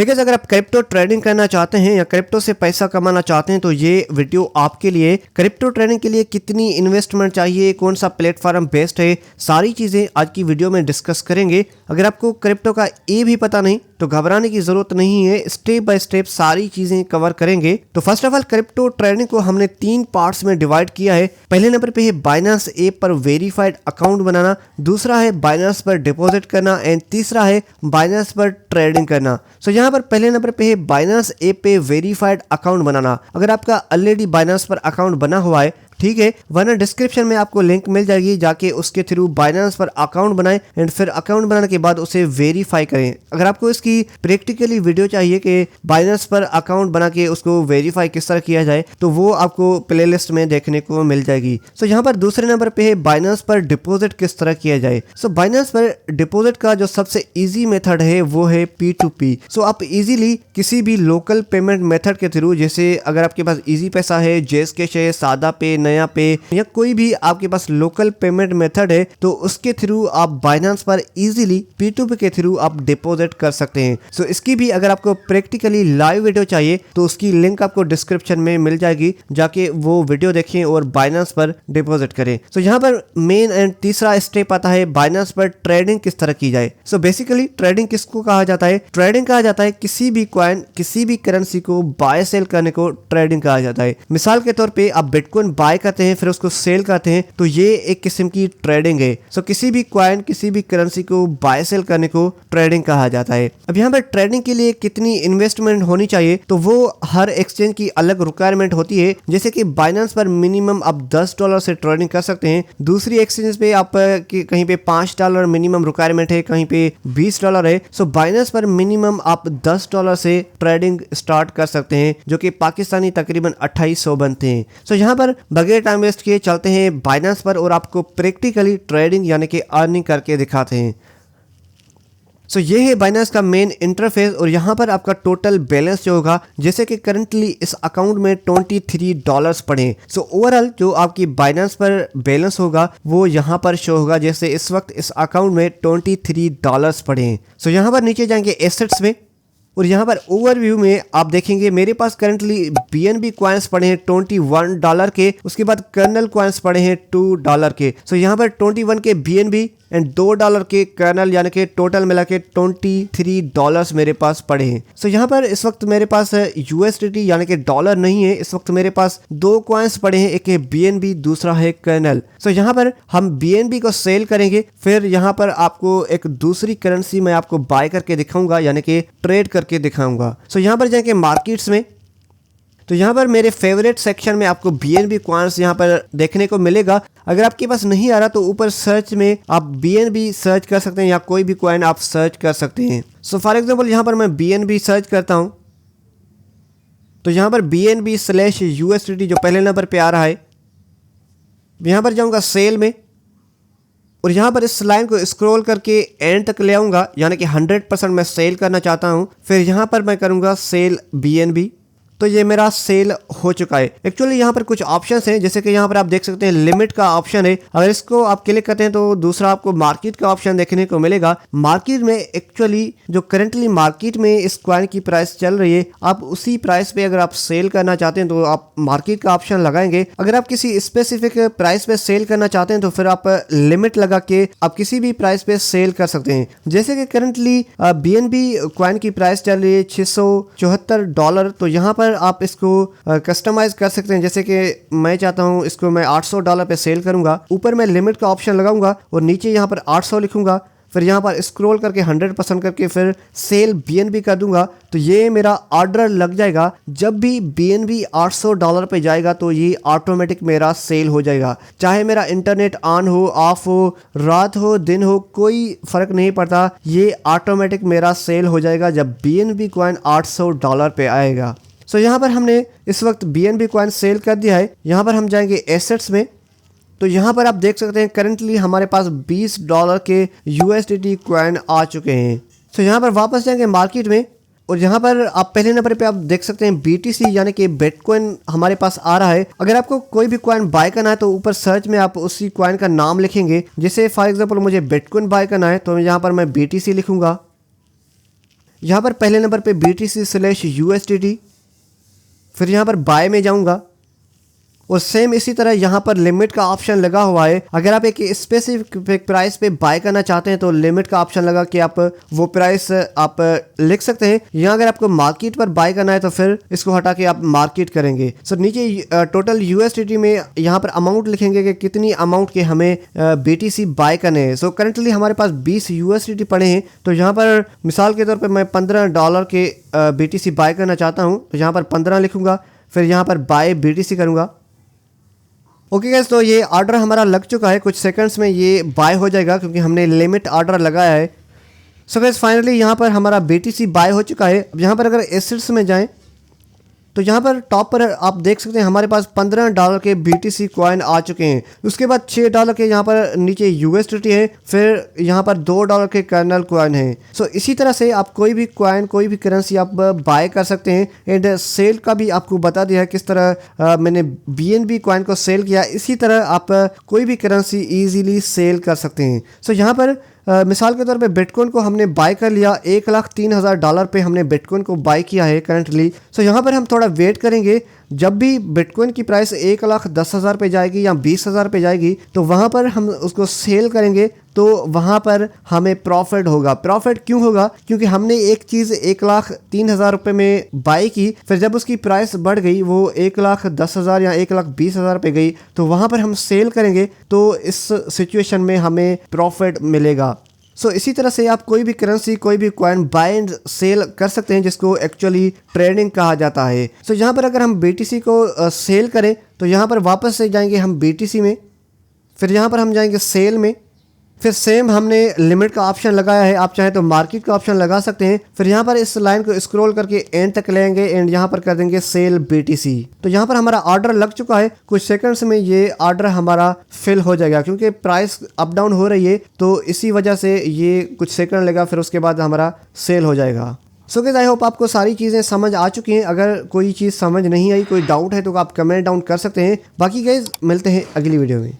है गाइस, अगर आप क्रिप्टो ट्रेडिंग करना चाहते हैं या क्रिप्टो से पैसा कमाना चाहते हैं तो ये वीडियो आपके लिए। क्रिप्टो ट्रेडिंग के लिए कितनी इन्वेस्टमेंट चाहिए, कौन सा प्लेटफॉर्म बेस्ट है, सारी चीज़ें आज की वीडियो में डिस्कस करेंगे। अगर आपको क्रिप्टो का ए भी पता नहीं तो घबराने की जरूरत नहीं है, स्टेप बाय स्टेप सारी चीजें कवर करेंगे। तो first of all crypto trading को हमने 3 पार्ट्स में डिवाइड किया है। पहले नंबर पे है बाइनेंस ऐप पर वेरीफाइड अकाउंट बनाना, दूसरा है बाइनेंस पर डिपॉजिट करना एंड तीसरा है बाइनेंस पर ट्रेडिंग करना। सो यहाँ पर पहले नंबर पे है बाइनेंस ऐप पे वेरीफाइड अकाउंट बनाना। अगर आपका ऑलरेडी बाइनेंस पर अकाउंट बना हुआ है ठीक है, वरना डिस्क्रिप्शन में आपको लिंक मिल जाएगी, जाके उसके थ्रू बाइनेंस पर अकाउंट बनाएं एंड फिर अकाउंट बनाने के बाद उसे वेरीफाई करें। अगर आपको इसकी प्रैक्टिकली वीडियो चाहिए कि बाइनेंस पर अकाउंट बना के उसको वेरीफाई किस तरह किया जाए तो वो आपको प्लेलिस्ट में देखने को मिल जाएगी। सो यहाँ पर दूसरे नंबर पे है बाइनेंस पर डिपॉजिट किस तरह किया जाए। सो बाइनेंस पर डिपॉजिट का जो सबसे ईजी मेथड है वो है P2P। सो आप इजीली किसी भी लोकल पेमेंट मेथड के थ्रू, जैसे अगर आपके पास इजी पैसा है, जेस कैश है, सादा पे, नया पे या कोई भी आपके पास लोकल पेमेंट मेथड है तो उसके थ्रू आप बाइनेंस पर इजीली P2P के थ्रू आप डिपॉजिट कर सकते हैं। सो इसकी भी अगर आपको प्रैक्टिकली लाइव वीडियो चाहिए तो उसकी लिंक आपको डिस्क्रिप्शन में मिल जाएगी, जाके वो वीडियो देखें और बाइनेंस पर डिपॉजिट करें। सो यहाँ पर मेन एंड तीसरा स्टेप आता है बाइनेंस पर ट्रेडिंग किस तरह की जाए। सो बेसिकली ट्रेडिंग किसको कहा जाता है? ट्रेडिंग कहा जाता है किसी भी कॉइन, किसी भी करेंसी को बाय सेल करने को ट्रेडिंग कहा जाता है। मिसाल के तौर पे आप बिटकॉइन बाय करते हैं फिर उसको सेल करते हैं तो ये एक किस्म की ट्रेडिंग है। सो किसी भी कॉइन, किसी भी करेंसी को बाय सेल करने को ट्रेडिंग कहा जाता है। अब यहाँ पर ट्रेडिंग के लिए कितनी इन्वेस्टमेंट होनी चाहिए तो वो हर एक्सचेंज की अलग रिक्वायरमेंट होती है। जैसे कि बाइनेंस पर मिनिमम आप $10 से ट्रेडिंग कर सकते हैं, दूसरी एक्सचेंज पे आप कहीं पे $5 मिनिमम रिक्वायरमेंट है, कहीं पे $20 है। सो बाइनेंस पर मिनिमम आप $10 से ट्रेडिंग स्टार्ट कर सकते हैं, जो कि पाकिस्तानी तकरीबन 2800 बनते हैं। सो यहाँ पर बगैर टाइम वेस्ट किए चलते हैं बाइनेंस पर और आपको प्रैक्टिकली ट्रेडिंग यानी कि अर्निंग करके दिखाते हैं। सो ये है बाइनेंस का मेन इंटरफेस और यहाँ पर आपका टोटल बैलेंस जो होगा, जैसे कि करंटली इस अकाउंट में $23 पड़े। सो ओवरऑल जो आपकी बाइनेंस पर बैलेंस होगा वो यहाँ पर शो होगा, जैसे इस वक्त इस अकाउंट में $23 पड़े। सो यहाँ पर नीचे जाएंगे एसेट्स में और यहाँ पर ओवरव्यू में आप देखेंगे मेरे पास करंटली BNB कॉइन्स पड़े हैं $21 के, उसके बाद कर्नल कॉइन्स पड़े हैं $2 के। सो यहाँ पर 21 के BNB एंड $2 के कर्नल यानी कि टोटल मिला के $23 मेरे पास पड़े हैं। सो यहाँ पर इस वक्त मेरे पास USDT यानी कि डॉलर नहीं है, इस वक्त मेरे पास 2 कॉइन्स पड़े हैं, एक है BNB दूसरा है कर्नल। सो यहाँ पर हम BNB को सेल करेंगे, फिर यहाँ पर आपको एक दूसरी करेंसी मैं आपको बाय करके दिखाऊंगा यानी कि ट्रेड करके दिखाऊंगा। सो यहाँ पर जाएंगे मार्केट्स में तो यहाँ पर मेरे फेवरेट सेक्शन में आपको BNB कॉइन्स यहाँ पर देखने को मिलेगा। अगर आपके पास नहीं आ रहा तो ऊपर सर्च में आप BNB सर्च कर सकते हैं या कोई भी कॉइन आप सर्च कर सकते हैं। सो फॉर एग्जांपल यहाँ पर मैं BNB सर्च करता हूँ तो यहाँ पर BNB/USDT जो पहले नंबर पे आ रहा है, यहाँ पर जाऊँगा सेल में और यहाँ पर इस लाइन को स्क्रॉल करके एंड तक ले आऊँगा, यानी कि 100% मैं सेल करना चाहता हूँ। फिर यहाँ पर मैं करूँगा सेल BNB, तो ये मेरा सेल हो चुका है। एक्चुअली यहाँ पर कुछ ऑप्शंस हैं, जैसे कि यहाँ पर आप देख सकते हैं लिमिट का ऑप्शन है, अगर इसको आप क्लिक करते हैं तो दूसरा आपको मार्केट का ऑप्शन देखने को मिलेगा। मार्केट में एक्चुअली जो करंटली मार्केट में इस कॉइन की प्राइस चल रही है, आप उसी प्राइस पे अगर आप सेल करना चाहते हैं तो आप मार्केट का ऑप्शन लगाएंगे। अगर आप किसी स्पेसिफिक प्राइस पे सेल करना चाहते हैं तो फिर आप लिमिट लगा के आप किसी भी प्राइस पे सेल कर सकते हैं। जैसे कि करंटली BNB कॉइन की प्राइस चल रही है $674, तो यहाँ पर आप इसको कस्टमाइज कर सकते हैं। जैसे कि मैं चाहता हूं इसको मैं $800 पे सेल करूंगा, ऊपर मैं लिमिट का ऑप्शन लगाऊंगा और नीचे यहां पर 800 लिखूंगा, फिर यहां पर स्क्रॉल करके 100% करके फिर सेल BNB कर दूंगा, तो ये मेरा ऑर्डर लग जाएगा। जब भी BNB $800 पे जाएगा तो ये ऑटोमेटिक मेरा सेल हो जाएगा। चाहे मेरा इंटरनेट ऑन हो, ऑफ हो, रात हो, दिन हो, कोई फर्क नहीं पड़ता, ये ऑटोमेटिक मेरा सेल हो जाएगा जब BNB कॉइन $800 पे आएगा। सो यहाँ पर हमने इस वक्त BNB कॉइन सेल कर दिया है। यहाँ पर हम जाएंगे एसेट्स में तो यहाँ पर आप देख सकते हैं करंटली हमारे पास $20 के USDT कॉइन आ चुके हैं। सो यहाँ पर वापस जाएंगे मार्केट में और यहाँ पर आप पहले नंबर पे आप देख सकते हैं BTC यानी कि बिटकॉइन हमारे पास आ रहा है। अगर आपको कोई भी कॉइन बाय करना है तो ऊपर सर्च में आप उसी कॉइन का नाम लिखेंगे। जैसे फॉर एग्जांपल मुझे बिटकॉइन बाय करना है तो यहाँ पर मैं BTC लिखूंगा यहाँ पर पहले नंबर पे BTC/USDT, फिर यहाँ पर बाय में जाऊँगा और सेम इसी तरह यहाँ पर लिमिट का ऑप्शन लगा हुआ है। अगर आप एक स्पेसिफिक प्राइस पे बाय करना चाहते हैं तो लिमिट का ऑप्शन लगा कि आप वो प्राइस आप लिख सकते हैं। यहाँ अगर आपको मार्केट पर बाय करना है तो फिर इसको हटा के आप मार्केट करेंगे। सो नीचे टोटल USDT में यहाँ पर अमाउंट लिखेंगे कि कितनी अमाउंट के हमें BTC बाय करने हैं। सो करंटली हमारे पास 20 USDT पड़े हैं, तो यहाँ पर मिसाल के तौर पर मैं $15 के BTC बाय करना चाहता हूँ, तो यहाँ पर 15 लिखूँगा, फिर यहाँ पर बाय BTC करूँगा। ओके गाइस, तो ये ऑर्डर हमारा लग चुका है, कुछ सेकंड्स में ये बाय हो जाएगा क्योंकि हमने लिमिट ऑर्डर लगाया है। सो गाइस फाइनली यहाँ पर हमारा BTC बाय हो चुका है। अब यहाँ पर अगर एसेट्स में जाएं तो यहाँ पर टॉप पर आप देख सकते हैं हमारे पास $15 के BTC कॉइन आ चुके हैं। उसके बाद $6 के यहाँ पर नीचे USDT है, फिर यहाँ पर $2 के कर्नल कॉइन है। सो इसी तरह से आप कोई भी कॉइन, कोई भी करेंसी आप बाय कर सकते हैं। एंड सेल का भी आपको बता दिया है किस तरह मैंने BNB कॉइन को सेल किया, इसी तरह आप कोई भी करेंसी ईजीली सेल कर सकते हैं। सो यहाँ पर मिसाल के तौर पे बिटकॉइन को हमने बाय कर लिया, $1,03,000 पे हमने बिटकॉइन को बाय किया है करंटली। सो यहाँ पर हम थोड़ा वेट करेंगे, जब भी बिटकॉइन की प्राइस 1,10,000 पे जाएगी या 20,000 पे जाएगी तो वहाँ पर हम उसको सेल करेंगे, तो वहाँ पर हमें प्रॉफिट होगा। प्रॉफिट क्यों होगा? क्योंकि हमने एक चीज़ 1,03,000 रुपये में बाय की, फिर जब उसकी प्राइस बढ़ गई, वो 1,10,000 या 1,20,000 पे गई, तो वहाँ पर हम सेल करेंगे, तो इस सिचुएशन में हमें प्रॉफिट मिलेगा। सो इसी तरह से आप कोई भी करेंसी, कोई भी कॉइन बाय एंड सेल कर सकते हैं, जिसको एक्चुअली ट्रेडिंग कहा जाता है। सो यहाँ पर अगर हम BTC को सेल करें तो यहाँ पर वापस से जाएंगे हम BTC में, फिर यहाँ पर हम जाएंगे सेल में, फिर सेम हमने लिमिट का ऑप्शन लगाया है, आप चाहें तो मार्केट का ऑप्शन लगा सकते हैं। फिर यहाँ पर इस लाइन को स्क्रॉल करके एंड तक लेंगे एंड यहाँ पर कर देंगे सेल BTC। तो यहाँ पर हमारा ऑर्डर लग चुका है, कुछ सेकंड्स में ये ऑर्डर हमारा फिल हो जाएगा। क्योंकि प्राइस अप डाउन हो रही है तो इसी वजह से ये कुछ सेकंड लेगा, फिर उसके बाद हमारा सेल हो जाएगा। सो गाइस आई होप आपको सारी चीज़ें समझ आ चुकी हैं। अगर कोई चीज़ समझ नहीं आई, कोई डाउट है तो आप कमेंट डाउन कर सकते हैं। बाकी गाइस मिलते हैं अगली वीडियो में।